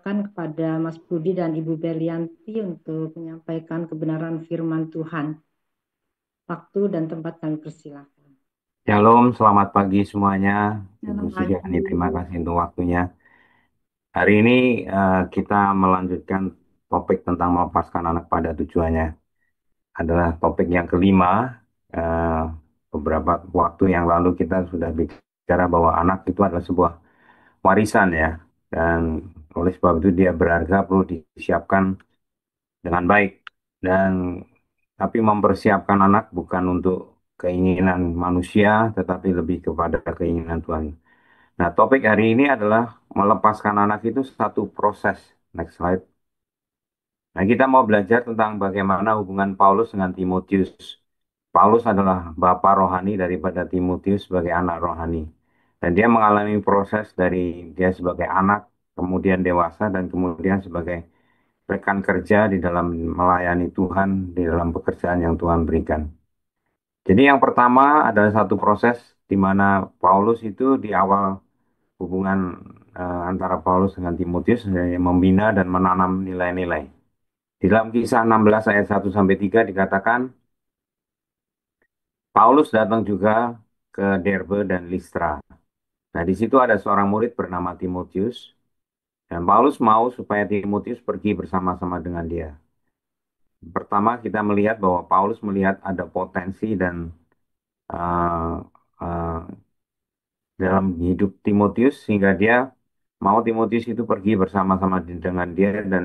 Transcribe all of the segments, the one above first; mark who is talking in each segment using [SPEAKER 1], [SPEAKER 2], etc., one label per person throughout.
[SPEAKER 1] persilahkan kepada Mas Budi dan Ibu Belianti untuk menyampaikan kebenaran firman Tuhan. Waktu dan tempat kami persilahkan.
[SPEAKER 2] Shalom, selamat pagi semuanya. Ibu
[SPEAKER 1] Selamat
[SPEAKER 2] Suryani,
[SPEAKER 1] pagi.
[SPEAKER 2] terima kasih untuk waktunya. Hari ini kita melanjutkan topik tentang melepaskan anak pada tujuannya. Adalah topik yang kelima. Eh, Beberapa waktu yang lalu kita sudah bicara bahwa anak itu adalah sebuah warisan ya. Dan oleh sebab itu dia berharga, perlu disiapkan dengan baik. Dan tapi mempersiapkan anak bukan untuk keinginan manusia, tetapi lebih kepada keinginan Tuhan. Nah, topik hari ini adalah melepaskan anak itu satu proses. Next slide. Nah, kita mau belajar tentang bagaimana hubungan Paulus dengan Timotius. Paulus adalah bapa rohani daripada Timotius sebagai anak rohani. Dan dia mengalami proses dari dia sebagai anak, kemudian dewasa, dan kemudian sebagai rekan kerja di dalam melayani Tuhan, di dalam pekerjaan yang Tuhan berikan. Jadi yang pertama adalah satu proses di mana Paulus itu di awal hubungan antara Paulus dengan Timotius membina dan menanam nilai-nilai. Di dalam kisah 16 ayat 1 sampai 3 dikatakan Paulus datang juga ke Derbe dan Listra. Nah, di situ ada seorang murid bernama Timotius dan Paulus mau supaya Timotius pergi bersama-sama dengan dia. Pertama kita melihat bahwa Paulus melihat ada potensi dan uh, uh, dalam hidup Timotius sehingga dia mau Timotius itu pergi bersama-sama dengan dia dan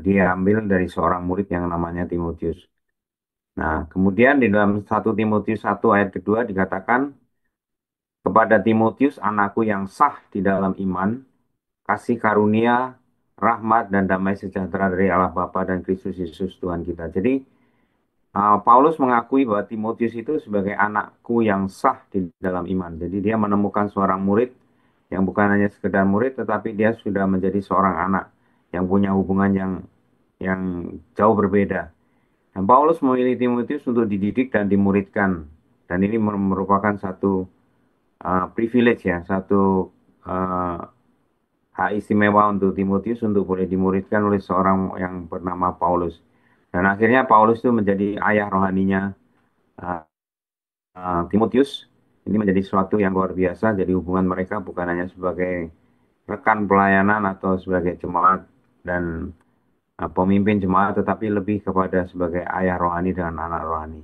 [SPEAKER 2] dia ambil dari seorang murid yang namanya Timotius. Nah, kemudian di dalam 1 Timotius 1 ayat kedua dikatakan kepada Timotius anakku yang sah di dalam iman, kasih karunia, rahmat dan damai sejahtera dari Allah Bapa dan Kristus Yesus Tuhan kita. Jadi Paulus mengakui bahwa Timotius itu sebagai anakku yang sah di dalam iman. Jadi dia menemukan seorang murid yang bukan hanya sekedar murid, tetapi dia sudah menjadi seorang anak yang punya hubungan yang jauh berbeda. Dan Paulus memilih Timotius untuk dididik dan dimuridkan. Dan ini merupakan satu privilege ya, satu uh, hak istimewa untuk Timotius untuk boleh dimuridkan oleh seorang yang bernama Paulus. Dan akhirnya Paulus itu menjadi ayah rohaninya uh, Timotius. Ini menjadi sesuatu yang luar biasa. Jadi hubungan mereka bukan hanya sebagai rekan pelayanan atau sebagai jemaat dan pemimpin jemaat, tetapi lebih kepada sebagai ayah rohani dengan anak rohani.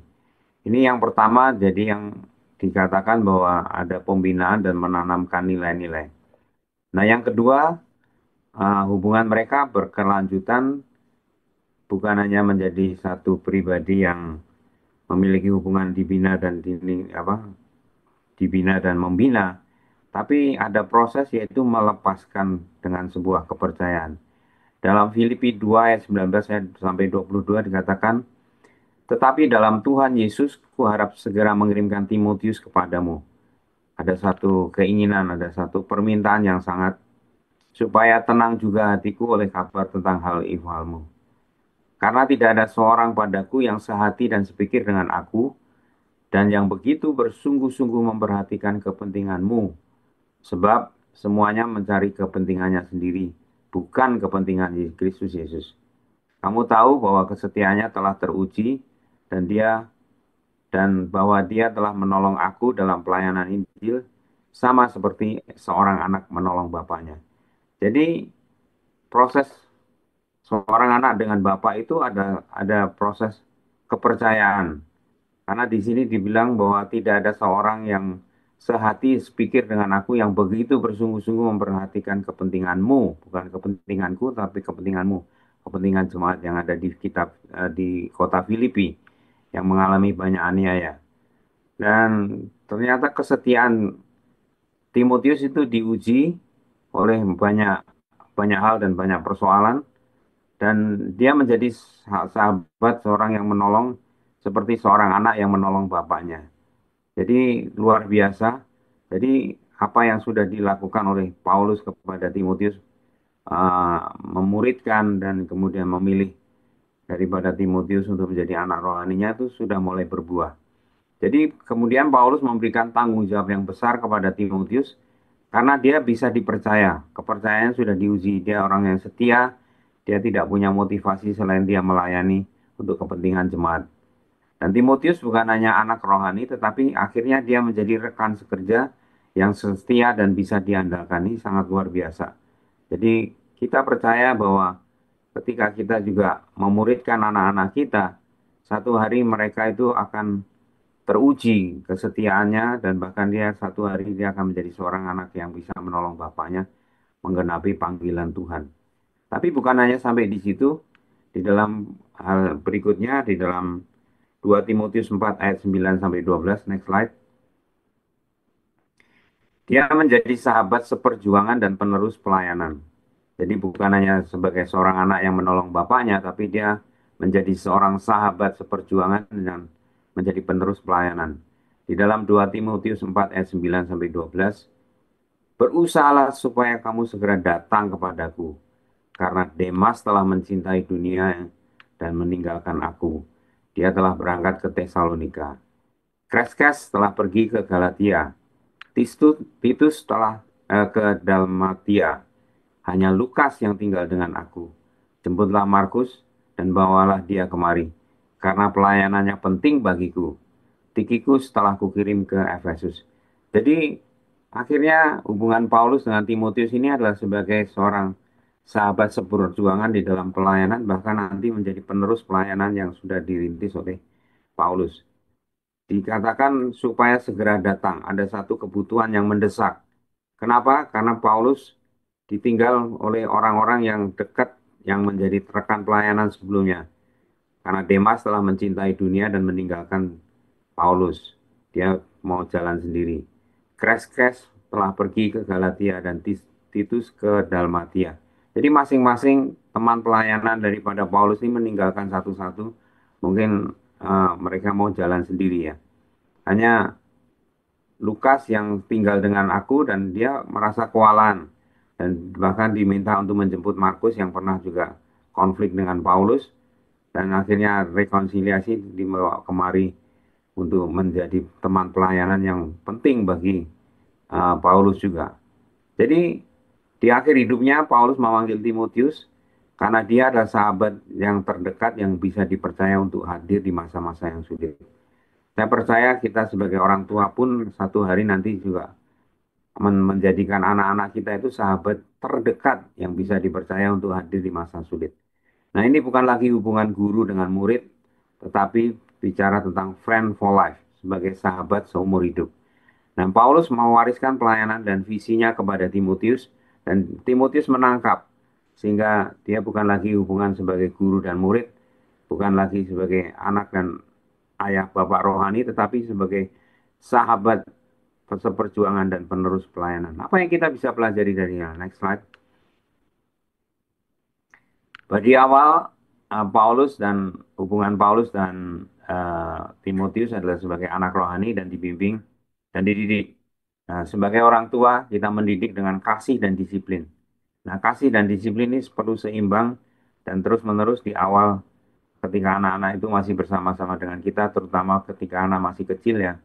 [SPEAKER 2] Ini yang pertama, jadi yang dikatakan bahwa ada pembinaan dan menanamkan nilai-nilai. Nah, yang kedua, hubungan mereka berkelanjutan bukan hanya menjadi satu pribadi yang memiliki hubungan dibina dan membina, tapi ada proses yaitu melepaskan dengan sebuah kepercayaan. Dalam Filipi 2 ayat 19 sampai 22 dikatakan, tetapi dalam Tuhan Yesus kuharap segera mengirimkan Timotius kepadamu. Ada satu keinginan, ada satu permintaan yang sangat supaya tenang juga hatiku oleh kabar tentang hal ihwalmu. Karena tidak ada seorang padaku yang sehati dan sepikir dengan aku, dan yang begitu bersungguh-sungguh memperhatikan kepentinganmu, sebab semuanya mencari kepentingannya sendiri, bukan kepentingan Kristus Yesus. Kamu tahu bahwa kesetiaannya telah teruji, dan bahwa dia telah menolong aku dalam pelayanan Injil, sama seperti seorang anak menolong bapaknya. Jadi proses seorang anak dengan bapak itu ada proses kepercayaan. Karena di sini dibilang bahwa tidak ada seorang yang sehati sepikir dengan aku yang begitu bersungguh-sungguh memperhatikan kepentinganmu, bukan kepentinganku tapi kepentinganmu, kepentingan jemaat yang ada di kota Filipi yang mengalami banyak aniaya. Dan ternyata kesetiaan Timotius itu diuji oleh banyak banyak hal dan banyak persoalan dan dia menjadi sahabat seorang yang menolong seperti seorang anak yang menolong bapaknya. Jadi luar biasa. Jadi apa yang sudah dilakukan oleh Paulus kepada Timotius memuridkan dan kemudian memilih daripada Timotius untuk menjadi anak rohaninya itu sudah mulai berbuah. Jadi kemudian Paulus memberikan tanggung jawab yang besar kepada Timotius Karena dia bisa dipercaya, kepercayaan sudah diuji, dia orang yang setia, dia tidak punya motivasi selain dia melayani untuk kepentingan jemaat. Dan Timotius bukan hanya anak rohani, tetapi akhirnya dia menjadi rekan sekerja yang setia dan bisa diandalkan. Ini sangat luar biasa. Jadi kita percaya bahwa ketika kita juga memuridkan anak-anak kita, satu hari mereka itu akan teruji kesetiaannya dan bahkan dia satu hari dia akan menjadi seorang anak yang bisa menolong bapaknya menggenapi panggilan Tuhan. Tapi bukan hanya sampai di situ, di dalam hal berikutnya, di dalam 2 Timotius 4 ayat 9 sampai 12, next slide. Dia menjadi sahabat seperjuangan dan penerus pelayanan. Jadi bukan hanya sebagai seorang anak yang menolong bapaknya, tapi dia menjadi seorang sahabat seperjuangan dan menjadi penerus pelayanan. Di dalam 2 Timotius 4 ayat 9 sampai 12, berusahalah supaya kamu segera datang kepadaku, karena Demas telah mencintai dunia dan meninggalkan aku. Dia telah berangkat ke Tesalonika. Kreskes telah pergi ke Galatia. Titus telah ke Dalmatia. Hanya Lukas yang tinggal dengan aku. Jemputlah Markus dan bawalah dia kemari, karena pelayanannya penting bagiku. Tikikus telah kukirim ke Efesus. Jadi akhirnya hubungan Paulus dengan Timotius ini adalah sebagai seorang sahabat seperjuangan di dalam pelayanan, bahkan nanti menjadi penerus pelayanan yang sudah dirintis oleh Paulus. Dikatakan supaya segera datang, ada satu kebutuhan yang mendesak. Kenapa? Karena Paulus ditinggal oleh orang-orang yang dekat yang menjadi rekan pelayanan sebelumnya. Karena Demas telah mencintai dunia dan meninggalkan Paulus. Dia mau jalan sendiri. Kreskes telah pergi ke Galatia dan Titus ke Dalmatia. Jadi masing-masing teman pelayanan daripada Paulus ini meninggalkan satu-satu. Mungkin mereka mau jalan sendiri ya. Hanya Lukas yang tinggal dengan aku dan dia merasa kewalahan dan bahkan diminta untuk menjemput Markus yang pernah juga konflik dengan Paulus dan akhirnya rekonsiliasi dibawa kemari untuk menjadi teman pelayanan yang penting bagi Paulus juga. Jadi di akhir hidupnya Paulus memanggil Timotius karena dia adalah sahabat yang terdekat yang bisa dipercaya untuk hadir di masa-masa yang sulit. Saya percaya kita sebagai orang tua pun satu hari nanti juga menjadikan anak-anak kita itu sahabat terdekat yang bisa dipercaya untuk hadir di masa sulit. Nah, ini bukan lagi hubungan guru dengan murid, tetapi bicara tentang friend for life sebagai sahabat seumur hidup. Nah, Paulus mewariskan pelayanan dan visinya kepada Timotius dan Timotius menangkap sehingga dia bukan lagi hubungan sebagai guru dan murid, bukan lagi sebagai anak dan ayah bapak rohani, tetapi sebagai sahabat seperjuangan dan penerus pelayanan. Apa yang kita bisa pelajari darinya? Next slide. Di awal, Paulus dan hubungan Paulus dan Timotius adalah sebagai anak rohani dan dibimbing dan dididik. Nah, sebagai orang tua, kita mendidik dengan kasih dan disiplin. Nah, kasih dan disiplin ini perlu seimbang dan terus-menerus di awal ketika anak-anak itu masih bersama-sama dengan kita, terutama ketika anak masih kecil ya,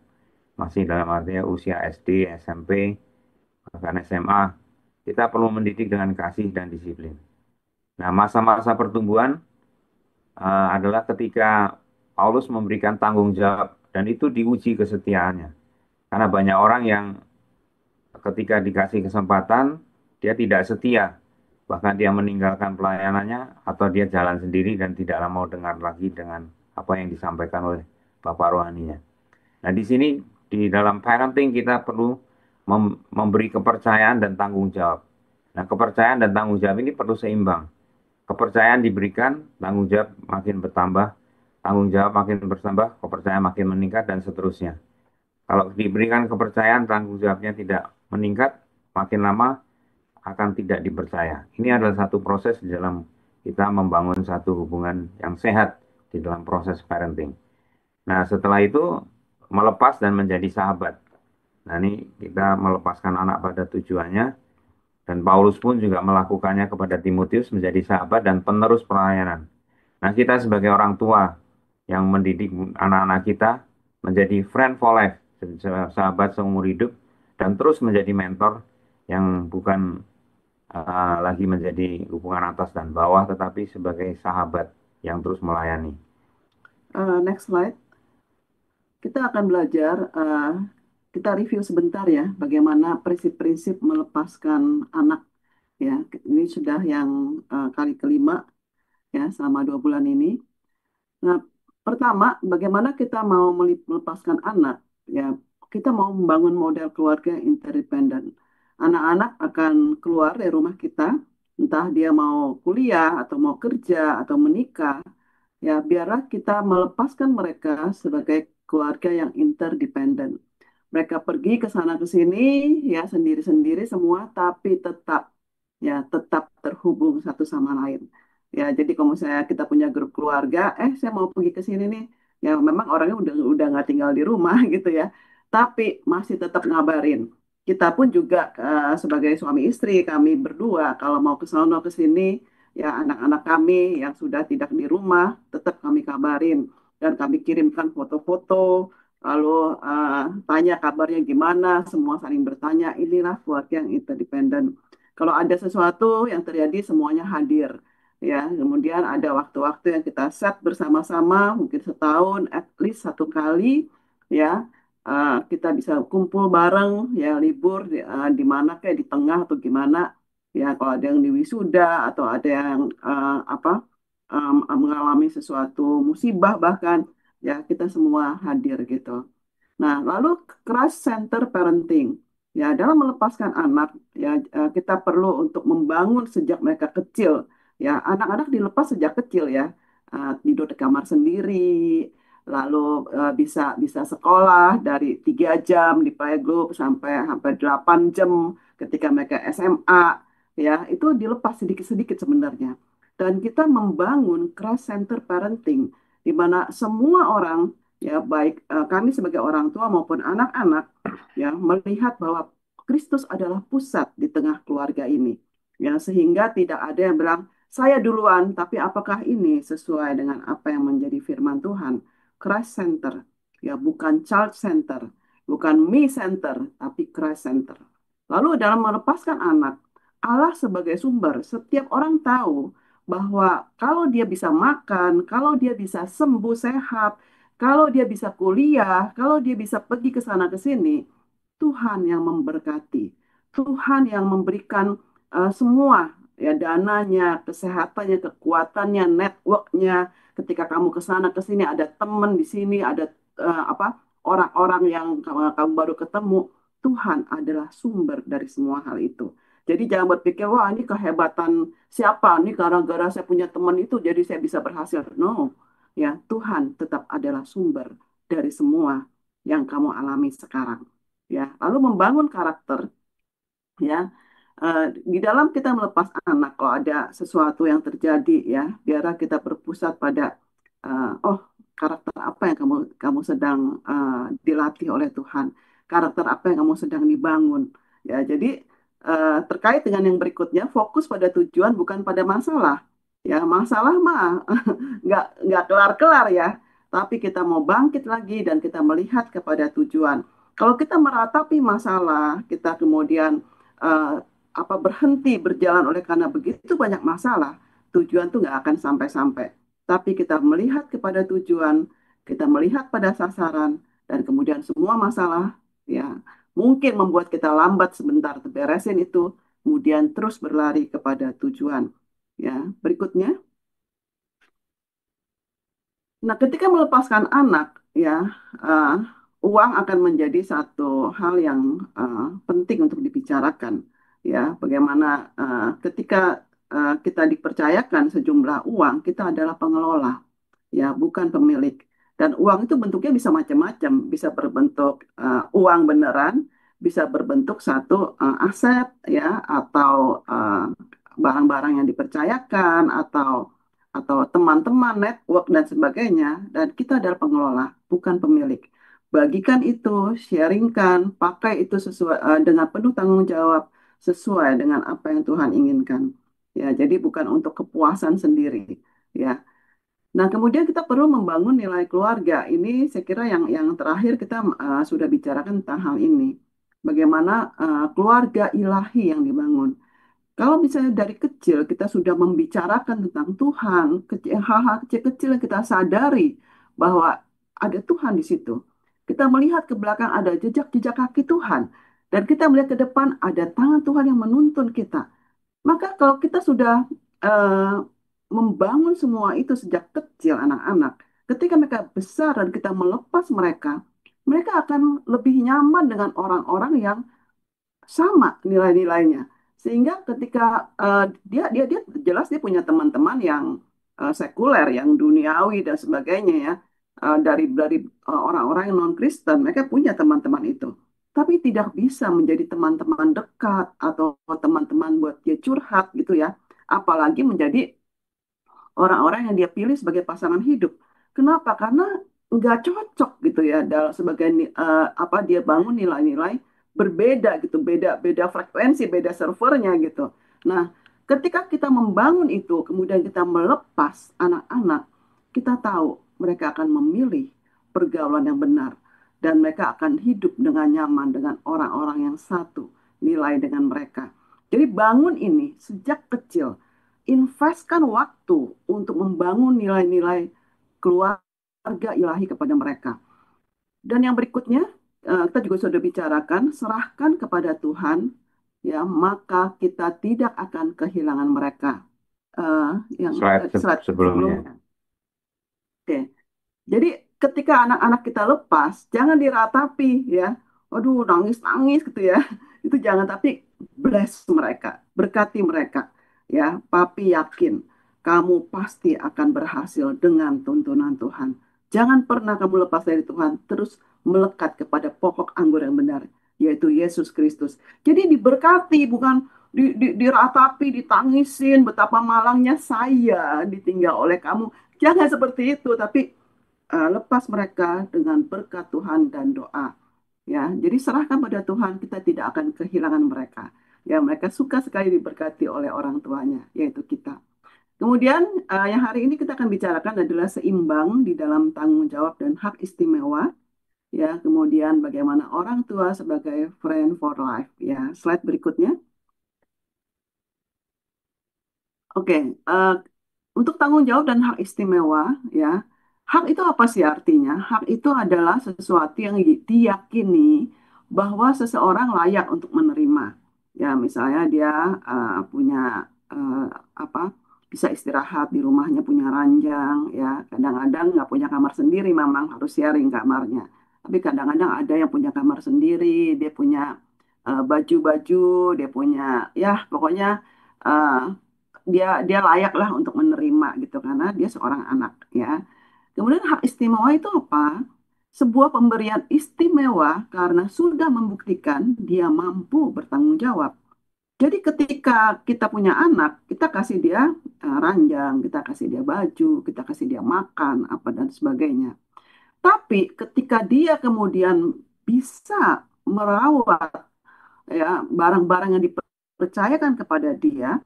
[SPEAKER 2] masih dalam artinya usia SD, SMP, bahkan SMA, kita perlu mendidik dengan kasih dan disiplin. Nah, masa-masa pertumbuhan adalah ketika Paulus memberikan tanggung jawab dan itu diuji kesetiaannya. Karena banyak orang yang ketika dikasih kesempatan, dia tidak setia. Bahkan dia meninggalkan pelayanannya atau dia jalan sendiri dan tidak mau dengar lagi dengan apa yang disampaikan oleh Bapak rohaninya. Nah, di sini di dalam parenting kita perlu memberi kepercayaan dan tanggung jawab. Nah, kepercayaan dan tanggung jawab ini perlu seimbang. Kepercayaan diberikan, tanggung jawab makin bertambah, tanggung jawab makin bertambah, kepercayaan makin meningkat, dan seterusnya. Kalau diberikan kepercayaan, tanggung jawabnya tidak meningkat, makin lama akan tidak dipercaya. Ini adalah satu proses di dalam kita membangun satu hubungan yang sehat di dalam proses parenting. Nah, setelah itu melepas dan menjadi sahabat. Nah, ini kita melepaskan anak pada tujuannya, dan Paulus pun juga melakukannya kepada Timotius menjadi sahabat dan penerus pelayanan. Nah, kita sebagai orang tua yang mendidik anak-anak kita menjadi friend for life, sahabat seumur hidup, dan terus menjadi mentor yang bukan lagi menjadi hubungan atas dan bawah, tetapi sebagai sahabat yang terus melayani.
[SPEAKER 3] Next slide. Kita akan belajar, kita review sebentar ya, bagaimana prinsip-prinsip melepaskan anak. Ya, ini sudah yang kali kelima ya selama 2 bulan ini. Nah, pertama, bagaimana kita mau melepaskan anak? Ya, kita mau membangun model keluarga yang interdependen. Anak-anak akan keluar dari rumah kita, entah dia mau kuliah atau mau kerja atau menikah. Ya, biarlah kita melepaskan mereka sebagai keluarga yang interdependen. Mereka pergi ke sana ke sini ya sendiri-sendiri semua, tapi tetap terhubung satu sama lain. Ya, jadi kalau misalnya kita punya grup keluarga, saya mau pergi ke sini nih, ya memang orangnya udah nggak tinggal di rumah gitu ya, tapi masih tetap ngabarin. Kita pun juga sebagai suami istri kami berdua kalau mau ke sana ke sini, ya anak-anak kami yang sudah tidak di rumah tetap kami kabarin dan kami kirimkan foto-foto. Lalu tanya kabarnya gimana, semua saling bertanya. Inilah keluarga yang interdependen. Kalau ada sesuatu yang terjadi, semuanya hadir. Ya, kemudian ada waktu-waktu yang kita set bersama-sama, mungkin setahun, at least 1 kali, ya, kita bisa kumpul bareng, ya libur di mana kayak di tengah atau gimana, ya kalau ada yang di wisuda atau ada yang mengalami sesuatu musibah bahkan, ya kita semua hadir gitu. Nah, lalu Christ Center Parenting. Ya, dalam melepaskan anak, ya kita perlu untuk membangun sejak mereka kecil. Ya, anak-anak dilepas sejak kecil ya. Tidur di kamar sendiri, lalu bisa bisa sekolah dari 3 jam di playgroup sampai sampai 8 jam ketika mereka SMA. Ya, itu dilepas sedikit-sedikit sebenarnya. Dan kita membangun Christ Center Parenting, di mana semua orang ya baik kami sebagai orang tua maupun anak-anak ya melihat bahwa Kristus adalah pusat di tengah keluarga ini ya sehingga tidak ada yang bilang saya duluan tapi apakah ini sesuai dengan apa yang menjadi firman Tuhan. Christ center ya, bukan child center, bukan me center, tapi Christ center. Lalu dalam melepaskan anak, Allah sebagai sumber, setiap orang tahu bahwa kalau dia bisa makan, kalau dia bisa sembuh sehat, kalau dia bisa kuliah, kalau dia bisa pergi ke sana ke sini, Tuhan yang memberkati. Tuhan yang memberikan semua ya dananya, kesehatannya, kekuatannya, networknya. Ketika kamu ke sana ke sini ada teman di sini, ada apa orang-orang yang kamu baru ketemu. Tuhan adalah sumber dari semua hal itu. Jadi jangan berpikir, wah ini kehebatan siapa, ini gara-gara saya punya teman itu jadi saya bisa berhasil. No, ya Tuhan tetap adalah sumber dari semua yang kamu alami sekarang. Ya, lalu membangun karakter, ya. Di dalam kita melepas anak, kalau ada sesuatu yang terjadi, ya, biarlah kita berpusat pada, oh karakter apa yang kamu kamu sedang dilatih oleh Tuhan, karakter apa yang kamu sedang dibangun. Ya, jadi terkait dengan yang berikutnya, fokus pada tujuan bukan pada masalah. Ya, masalah mah nggak kelar-kelar ya. Tapi kita mau bangkit lagi dan kita melihat kepada tujuan. Kalau kita meratapi masalah, kita kemudian eh, berhenti berjalan oleh karena begitu banyak masalah, tujuan tuh nggak akan sampai-sampai. Tapi kita melihat kepada tujuan, kita melihat pada sasaran, dan kemudian semua masalah ya mungkin membuat kita lambat sebentar beresin itu, kemudian terus berlari kepada tujuan. Ya, berikutnya. Nah, ketika melepaskan anak, ya, uh, uang akan menjadi satu hal yang penting untuk dibicarakan. Ya, bagaimana ketika kita dipercayakan sejumlah uang, kita adalah pengelola, ya, bukan pemilik. Dan uang itu bentuknya bisa macam-macam, bisa berbentuk uang beneran, bisa berbentuk satu aset, ya, atau barang-barang yang dipercayakan, atau teman-teman, network, dan sebagainya. Dan kita adalah pengelola, bukan pemilik. Bagikan itu, sharingkan, pakai itu sesuai dengan penuh tanggung jawab, sesuai dengan apa yang Tuhan inginkan. Ya, jadi bukan untuk kepuasan sendiri. Ya. Nah, kemudian kita perlu membangun nilai keluarga. Ini saya kira yang terakhir kita sudah bicarakan tentang hal ini. bagaimana keluarga ilahi yang dibangun. Kalau misalnya dari kecil kita sudah membicarakan tentang Tuhan, hal-hal kecil-kecil yang kita sadari bahwa ada Tuhan di situ. Kita melihat ke belakang ada jejak-jejak kaki Tuhan. Dan kita melihat ke depan ada tangan Tuhan yang menuntun kita. Maka kalau kita sudah eh, membangun semua itu sejak kecil anak-anak, ketika mereka besar dan kita melepas mereka, mereka akan lebih nyaman dengan orang-orang yang sama nilai-nilainya. Sehingga ketika dia jelas dia punya teman-teman yang sekuler, yang duniawi dan sebagainya ya. Dari orang-orang yang non-Kristen, mereka punya teman-teman itu. Tapi tidak bisa menjadi teman-teman dekat atau teman-teman buat dia curhat gitu ya. Apalagi menjadi orang-orang yang dia pilih sebagai pasangan hidup. Kenapa? Karena nggak cocok gitu ya dalam sebagai apa dia bangun nilai-nilai berbeda gitu, beda beda frekuensi, beda servernya gitu. Nah, ketika kita membangun itu, kemudian kita melepas anak-anak, kita tahu mereka akan memilih pergaulan yang benar dan mereka akan hidup dengan nyaman dengan orang-orang yang satu nilai dengan mereka. Jadi bangun ini sejak kecil, investkan waktu untuk membangun nilai-nilai keluarga ilahi kepada mereka. Dan yang berikutnya, kita juga sudah bicarakan, serahkan kepada Tuhan, ya maka kita tidak akan kehilangan mereka. Eh, yang
[SPEAKER 2] Slide
[SPEAKER 3] slide
[SPEAKER 2] sebelumnya.
[SPEAKER 3] sebelumnya. Oke. Jadi ketika anak-anak kita lepas, jangan diratapi ya. Waduh, nangis-nangis gitu ya. Itu jangan, tapi bless mereka, berkati mereka. Ya, papi yakin kamu pasti akan berhasil dengan tuntunan Tuhan. Jangan pernah kamu lepas dari Tuhan, terus melekat kepada pokok anggur yang benar, yaitu Yesus Kristus. Jadi diberkati, bukan diratapi, ditangisin, betapa malangnya saya ditinggal oleh kamu. Jangan seperti itu, tapi lepas mereka dengan berkat Tuhan dan doa. Ya, jadi serahkan pada Tuhan, kita tidak akan kehilangan mereka. Ya, mereka suka sekali diberkati oleh orang tuanya, yaitu kita. Kemudian yang hari ini kita akan bicarakan adalah seimbang di dalam tanggung jawab dan hak istimewa. Ya, kemudian bagaimana orang tua sebagai friend for life. Ya, slide berikutnya. Oke, eh, untuk tanggung jawab dan hak istimewa, ya, hak itu apa sih artinya? Hak itu adalah sesuatu yang diyakini bahwa seseorang layak untuk menerima. Ya, misalnya dia punya eh, apa? Bisa istirahat di rumahnya, punya ranjang, ya. Kadang-kadang nggak punya kamar sendiri, memang harus sharing kamarnya. Tapi kadang-kadang ada yang punya kamar sendiri, dia punya baju-baju, dia punya, ya, pokoknya. eh, dia layak lah untuk menerima gitu karena dia seorang anak ya. Kemudian hak istimewa itu apa? Sebuah pemberian istimewa karena sudah membuktikan dia mampu bertanggung jawab. Jadi ketika kita punya anak, kita kasih dia ranjang, kita kasih dia baju, kita kasih dia makan, apa dan sebagainya. Tapi ketika dia kemudian bisa merawat ya barang-barang yang dipercayakan kepada dia,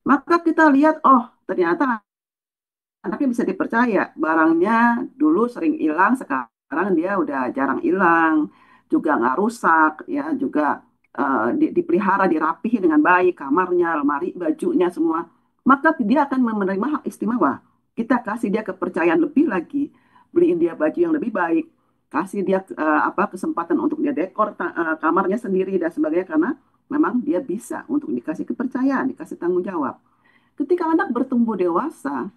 [SPEAKER 3] maka kita lihat, oh ternyata anaknya bisa dipercaya. Barangnya dulu sering hilang, sekarang dia udah jarang hilang, juga nggak rusak, ya juga dipelihara, dirapihi dengan baik, kamarnya, lemari, bajunya semua. Maka dia akan menerima hak istimewa. Kita kasih dia kepercayaan lebih lagi, beliin dia baju yang lebih baik, kasih dia apa kesempatan untuk dia dekor kamarnya sendiri dan sebagainya karena memang dia bisa untuk dikasih kepercayaan, dikasih tanggung jawab. Ketika anak bertumbuh dewasa,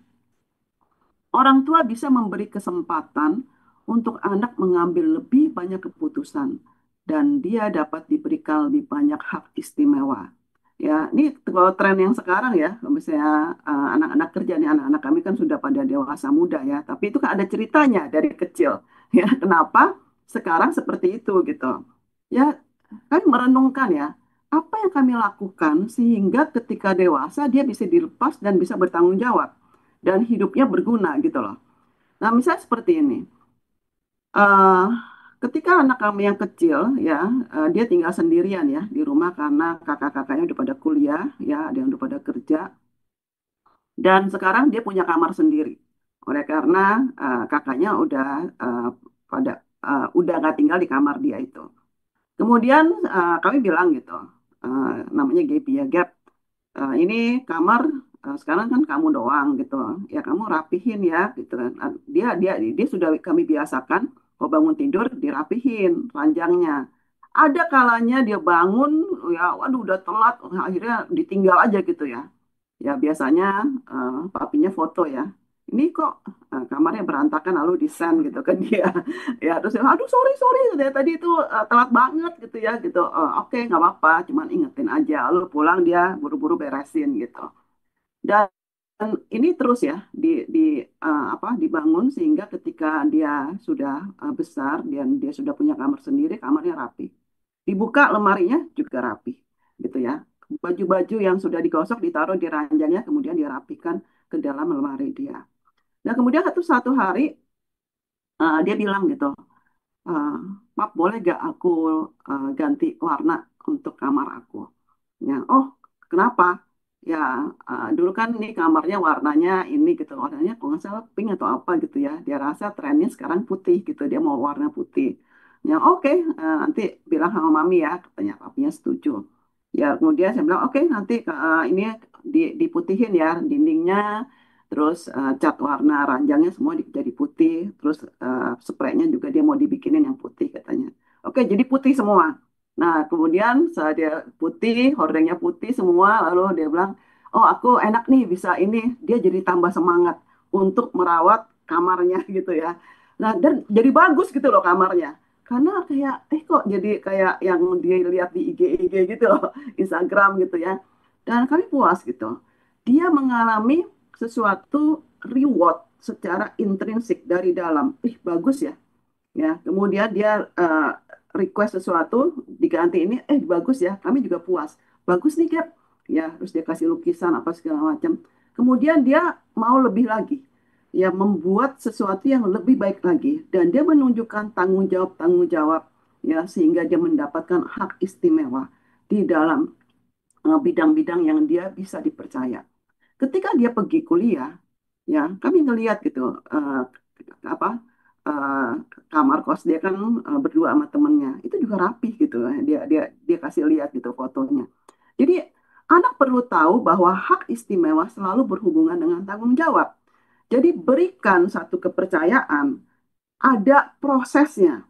[SPEAKER 3] orang tua bisa memberi kesempatan untuk anak mengambil lebih banyak keputusan dan dia dapat diberikan lebih banyak hak istimewa. Ya, ini kalau tren yang sekarang ya, kalau misalnya anak-anak kerja nih, anak-anak kami kan sudah pada dewasa muda ya, tapi itu kan ada ceritanya dari kecil. Ya, kenapa sekarang seperti itu gitu. Ya, kami merenungkan ya, apa yang kami lakukan sehingga ketika dewasa dia bisa dilepas dan bisa bertanggung jawab dan hidupnya berguna gitu loh. Nah, misalnya seperti ini. eh Ketika anak kami yang kecil ya, dia tinggal sendirian ya di rumah karena kakak-kakaknya udah pada kuliah ya, ada yang udah pada kerja dan sekarang dia punya kamar sendiri. Oleh karena kakaknya udah pada udah nggak tinggal di kamar dia itu. Kemudian kami bilang gitu, namanya Gaby ya, Gap, ini kamar sekarang kan kamu doang gitu, ya kamu rapihin ya gitu kan. Dia sudah kami biasakan, kalau bangun tidur dirapihin ranjangnya. Ada kalanya dia bangun, ya waduh udah telat, akhirnya ditinggal aja gitu ya. Ya biasanya papinya foto ya. Ini kok kamarnya berantakan lalu di-send gitu kan dia. Ya terus dia, aduh sorry sorry gitu ya, tadi itu telat banget gitu ya gitu. Oke nggak apa-apa, cuman ingetin aja. Lalu pulang dia buru-buru beresin gitu. Dan ini terus ya apa dibangun sehingga ketika dia sudah besar dan dia sudah punya kamar sendiri, kamarnya rapi. Dibuka lemarinya juga rapi gitu ya. Baju-baju yang sudah digosok ditaruh di ranjangnya kemudian dirapikan ke dalam lemari dia. Nah, kemudian satu satu hari dia bilang gitu, eh, "Pap, boleh gak aku ganti warna untuk kamar aku?" Ya, oh, kenapa? Ya, dulu kan ini kamarnya warnanya ini gitu, warnanya kalau nggak salah pink atau apa gitu ya. Dia rasa trennya sekarang putih gitu, dia mau warna putih. Ya, oke, nanti bilang sama mami ya, katanya papinya setuju. Ya, kemudian saya bilang, oke, nanti ini diputihin ya dindingnya, terus cat warna ranjangnya semua jadi putih, terus spraynya juga dia mau dibikinin yang putih katanya. Oke, jadi putih semua. Nah, kemudian saat dia putih, hordengnya putih semua, lalu dia bilang, oh aku enak nih bisa ini. Dia jadi tambah semangat untuk merawat kamarnya gitu ya. Nah, dan jadi bagus gitu loh kamarnya. Karena kayak, kok jadi kayak yang dia lihat di IG gitu loh, Instagram gitu ya. Dan kami puas gitu. Dia mengalami sesuatu reward secara intrinsik dari dalam. Ih, bagus ya. Ya, kemudian dia request sesuatu diganti ini, bagus ya, kami juga puas. Bagus nih Cap, ya, terus dia kasih lukisan apa segala macam. Kemudian dia mau lebih lagi, ya, membuat sesuatu yang lebih baik lagi, dan dia menunjukkan tanggung jawab, ya, sehingga dia mendapatkan hak istimewa di dalam bidang-bidang yang dia bisa dipercaya. Ketika dia pergi kuliah, ya kami ngelihat gitu apa eh, kamar kos dia kan berdua sama temennya itu juga rapih gitu, dia kasih lihat gitu fotonya. Jadi anak perlu tahu bahwa hak istimewa selalu berhubungan dengan tanggung jawab. Jadi berikan satu kepercayaan, ada prosesnya,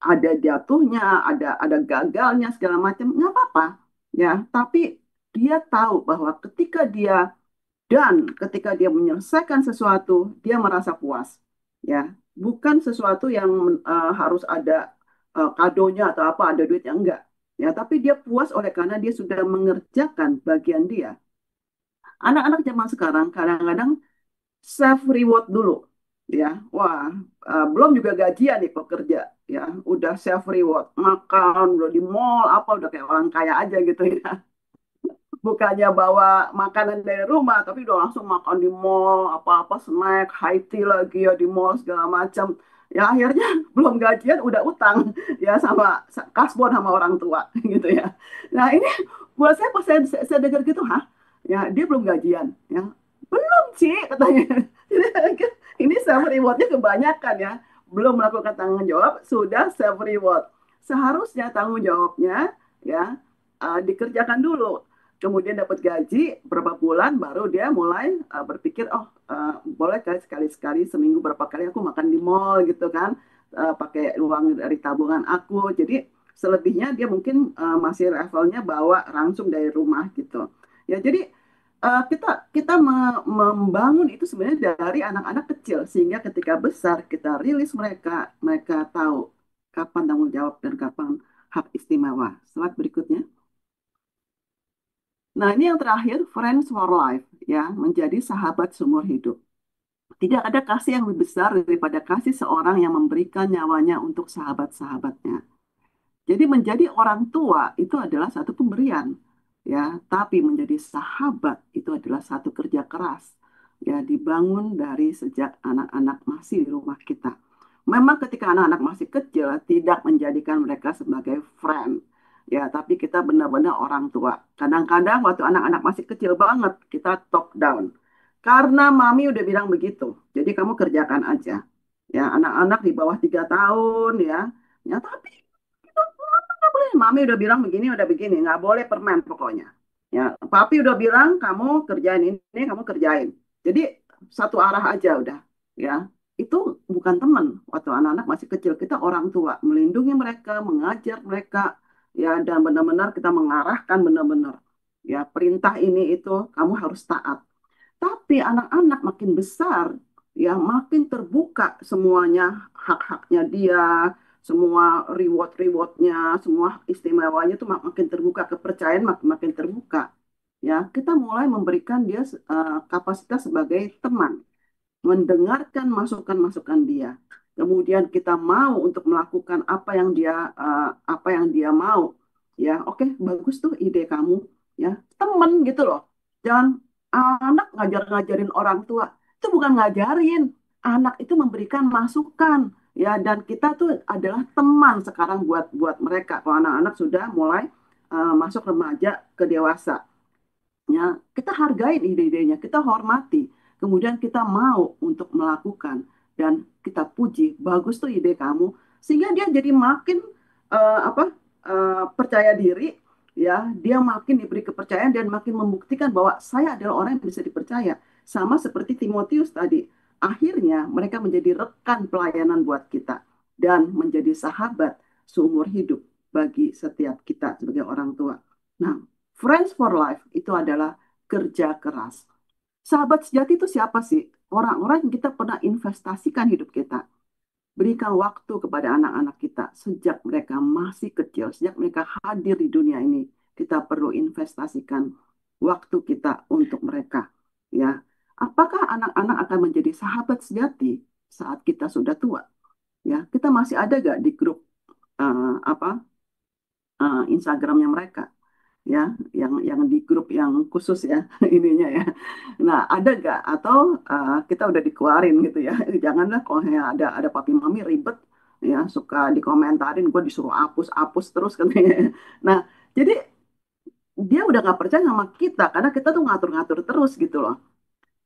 [SPEAKER 3] ada jatuhnya, ada gagalnya segala macam, nggak apa-apa ya. Tapi dia tahu bahwa ketika dia menyelesaikan sesuatu, dia merasa puas. Ya, bukan sesuatu yang harus ada kadonya atau apa, ada duitnya enggak. Ya, tapi dia puas oleh karena dia sudah mengerjakan bagian dia. Anak-anak zaman sekarang kadang-kadang self reward dulu. Ya, wah, belum juga gajian nih pekerja. Ya, udah self reward, makan, udah di mall, apa udah kayak orang kaya aja gitu ya. Bukannya bawa makanan dari rumah, tapi udah langsung makan di mall, apa-apa snack, high tea lagi ya di mall segala macam. Ya akhirnya belum gajian udah utang ya sama kasbon sama orang tua gitu ya. Nah ini buat saya pas saya dengar gitu, hah? Ya dia belum gajian ya. Belum sih katanya. Ini self rewardnya kebanyakan ya. Belum melakukan tanggung jawab, sudah self reward. Seharusnya tanggung jawabnya ya dikerjakan dulu, kemudian dapat gaji berapa bulan baru dia mulai berpikir, oh boleh kali sekali-sekali seminggu berapa kali aku makan di mall gitu kan. Pakai uang dari tabungan aku, jadi selebihnya dia mungkin masih levelnya bawa langsung dari rumah gitu ya. Jadi kita kita membangun itu sebenarnya dari anak-anak kecil sehingga ketika besar kita rilis mereka, mereka tahu kapan tanggung jawab dan kapan hak istimewa. Slide berikutnya. Nah, ini yang terakhir, friends for life, ya, menjadi sahabat seumur hidup. Tidak ada kasih yang lebih besar daripada kasih seorang yang memberikan nyawanya untuk sahabat-sahabatnya. Jadi menjadi orang tua itu adalah satu pemberian, ya, tapi menjadi sahabat itu adalah satu kerja keras, ya, dibangun dari sejak anak-anak masih di rumah kita. Memang ketika anak-anak masih kecil tidak menjadikan mereka sebagai friend, ya, tapi kita benar-benar orang tua. Kadang-kadang waktu anak-anak masih kecil banget kita top down, karena mami udah bilang begitu. Jadi kamu kerjakan aja, ya, anak-anak di bawah 3 tahun, ya, ya tapi mami udah bilang begini, udah begini, nggak boleh permen pokoknya. Ya, papi udah bilang kamu kerjain ini, kamu kerjain. Jadi satu arah aja udah. Ya, itu bukan teman. Waktu anak-anak masih kecil, kita orang tua melindungi mereka, mengajar mereka, ya, dan benar-benar kita mengarahkan benar-benar. Ya, perintah ini itu kamu harus taat. Tapi anak-anak makin besar, ya makin terbuka semuanya, hak-haknya dia, semua reward-rewardnya, semua istimewanya itu makin terbuka, kepercayaan makin terbuka. Ya, kita mulai memberikan dia kapasitas sebagai teman, mendengarkan masukan-masukan dia. Kemudian kita mau untuk melakukan apa yang dia mau. Ya, oke, bagus tuh ide kamu. Ya, temen gitu loh. Jangan anak ngajarin orang tua. Itu bukan ngajarin. Anak itu memberikan masukan. Ya, dan kita tuh adalah teman sekarang buat buat mereka. Kalau anak-anak sudah mulai masuk remaja ke dewasa. Ya, kita hargai ide-idenya, kita hormati, kemudian kita mau untuk melakukan dan kita puji, bagus tuh ide kamu, sehingga dia jadi makin apa percaya diri, ya, dia makin diberi kepercayaan dan makin membuktikan bahwa saya adalah orang yang bisa dipercaya, sama seperti Timotius tadi. Akhirnya mereka menjadi rekan pelayanan buat kita dan menjadi sahabat seumur hidup bagi setiap kita sebagai orang tua. Nah, Friends for Life itu adalah kerja keras. Sahabat sejati itu siapa sih? Orang-orang yang kita pernah investasikan hidup kita. Berikan waktu kepada anak-anak kita sejak mereka masih kecil, sejak mereka hadir di dunia ini. Kita perlu investasikan waktu kita untuk mereka. Ya, apakah anak-anak akan menjadi sahabat sejati saat kita sudah tua? Ya, kita masih ada gak di grup apa Instagramnya mereka? Ya, yang di grup yang khusus ya ininya ya. Nah, ada gak atau kita udah dikeluarin gitu ya? Janganlah kalau ya ada papi mami ribet ya suka dikomentarin gue disuruh hapus terus katanya. Nah, jadi dia udah nggak percaya sama kita karena kita tuh ngatur-ngatur terus gitu loh.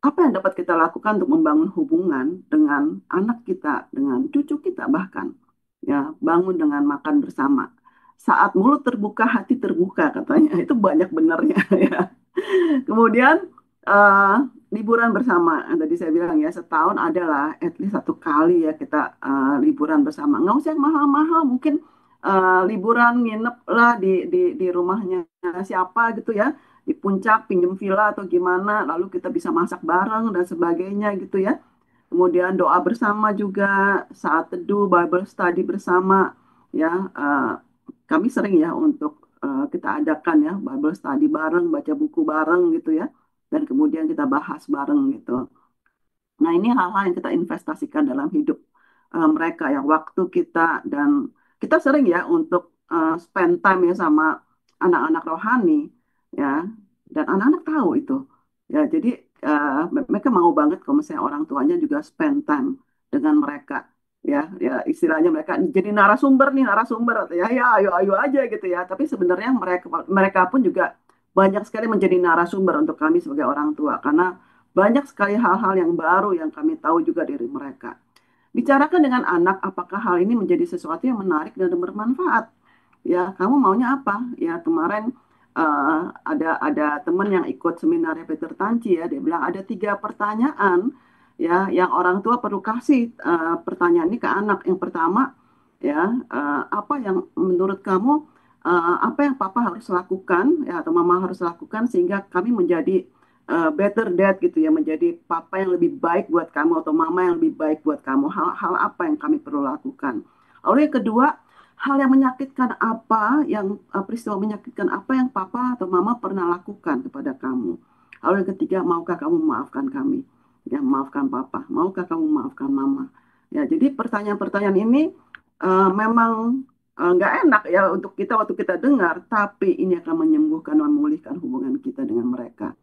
[SPEAKER 3] Apa yang dapat kita lakukan untuk membangun hubungan dengan anak kita, dengan cucu kita bahkan, ya, bangun dengan makan bersama. Saat mulut terbuka, hati terbuka katanya. Itu banyak benernya ya. Kemudian eh, liburan bersama. Yang tadi saya bilang ya, setahun adalah at least satu kali ya kita liburan bersama. Nggak usah yang mahal-mahal, mungkin liburan nginep lah di rumahnya siapa gitu ya, di puncak pinjem villa atau gimana, lalu kita bisa masak bareng dan sebagainya gitu ya. Kemudian doa bersama juga, saat teduh, Bible study bersama ya. Kami sering ya untuk kita adakan ya Bible study bareng, baca buku bareng gitu ya. Dan kemudian kita bahas bareng gitu. Nah, ini hal-hal yang kita investasikan dalam hidup mereka ya, waktu kita, dan kita sering ya untuk spend time ya sama anak-anak rohani ya, dan anak-anak tahu itu. Ya, jadi mereka mau banget kalau misalnya orang tuanya juga spend time dengan mereka. Ya, ya istilahnya mereka jadi narasumber nih, narasumber ya, ya ayo ayo aja gitu ya. Tapi sebenarnya mereka mereka pun juga banyak sekali menjadi narasumber untuk kami sebagai orang tua karena banyak sekali hal-hal yang baru yang kami tahu juga dari mereka. Bicarakan dengan anak apakah hal ini menjadi sesuatu yang menarik dan bermanfaat. Ya, kamu maunya apa? Ya, kemarin ada teman yang ikut seminar Peter Tanci ya, dia bilang ada 3 pertanyaan ya yang orang tua perlu kasih pertanyaan ini ke anak. Yang pertama ya, apa yang menurut kamu apa yang papa harus lakukan ya atau mama harus lakukan sehingga kami menjadi better dad gitu ya, menjadi papa yang lebih baik buat kamu atau mama yang lebih baik buat kamu. Hal-hal apa yang kami perlu lakukan? Lalu yang kedua, hal yang menyakitkan apa, yang peristiwa menyakitkan apa yang papa atau mama pernah lakukan kepada kamu. Lalu yang ketiga, maukah kamu memaafkan kami? Ya, maafkan papa. Maukah kamu memaafkan mama? Ya, jadi pertanyaan-pertanyaan ini memang nggak enak ya untuk kita waktu kita dengar, tapi ini akan menyembuhkan dan memulihkan hubungan kita dengan mereka.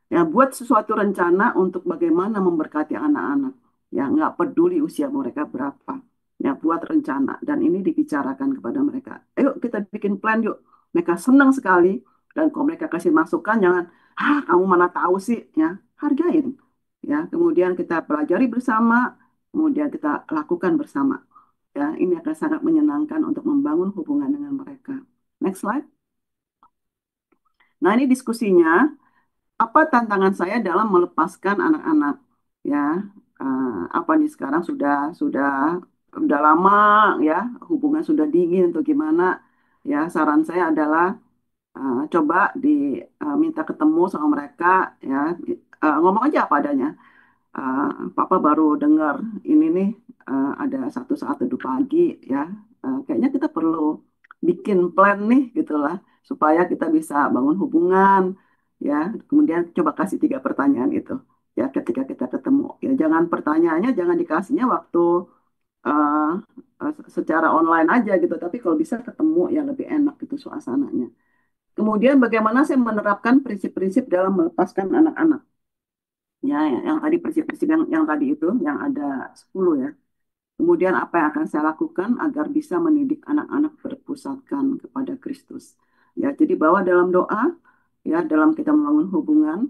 [SPEAKER 3] Ya, buat sesuatu rencana untuk bagaimana memberkati anak-anak. Ya, nggak peduli usia mereka berapa. Ya, buat rencana. Dan ini dibicarakan kepada mereka. Ayo kita bikin plan yuk. Mereka senang sekali. Dan kalau mereka kasih masukan, jangan, kamu mana tahu sih. Ya, hargain. Ya, kemudian kita pelajari bersama. Kemudian kita lakukan bersama. Ya, ini akan sangat menyenangkan untuk membangun hubungan dengan mereka. Next slide. Nah, ini diskusinya. Apa tantangan saya dalam melepaskan anak-anak? Ya, apa nih sekarang sudah lama ya, hubungan sudah dingin atau gimana? Ya, saran saya adalah coba minta ketemu sama mereka, ya, ngomong aja apa adanya. Uh, Papa baru dengar ini nih, ada satu saat teduh pagi ya. Kayaknya kita perlu bikin plan nih gitulah supaya kita bisa bangun hubungan ya. Kemudian coba kasih 3 pertanyaan itu ya ketika kita ketemu. Ya jangan pertanyaannya jangan dikasihnya waktu uh, secara online aja gitu. Tapi kalau bisa ketemu ya lebih enak gitu suasananya. Kemudian bagaimana saya menerapkan prinsip-prinsip dalam melepaskan anak-anak. Ya, yang tadi prinsip-prinsip yang tadi itu, yang ada 10 ya. Kemudian apa yang akan saya lakukan agar bisa mendidik anak-anak berpusatkan kepada Kristus. Ya, jadi bahwa dalam doa, ya, dalam kita membangun hubungan,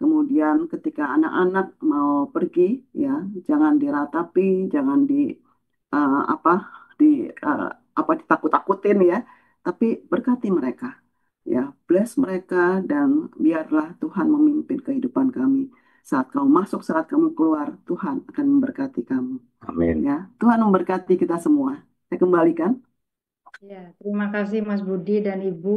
[SPEAKER 3] kemudian ketika anak-anak mau pergi, ya, jangan diratapi, jangan apa di eh, apa ditakut-takutin ya, tapi berkati mereka. Ya, bless mereka dan biarlah Tuhan memimpin kehidupan kami. Saat kamu masuk, saat kamu keluar, Tuhan akan memberkati kamu.
[SPEAKER 2] Amin.
[SPEAKER 3] Ya, Tuhan memberkati kita semua. Saya kembalikan.
[SPEAKER 1] Ya, terima kasih Mas Budi dan Ibu.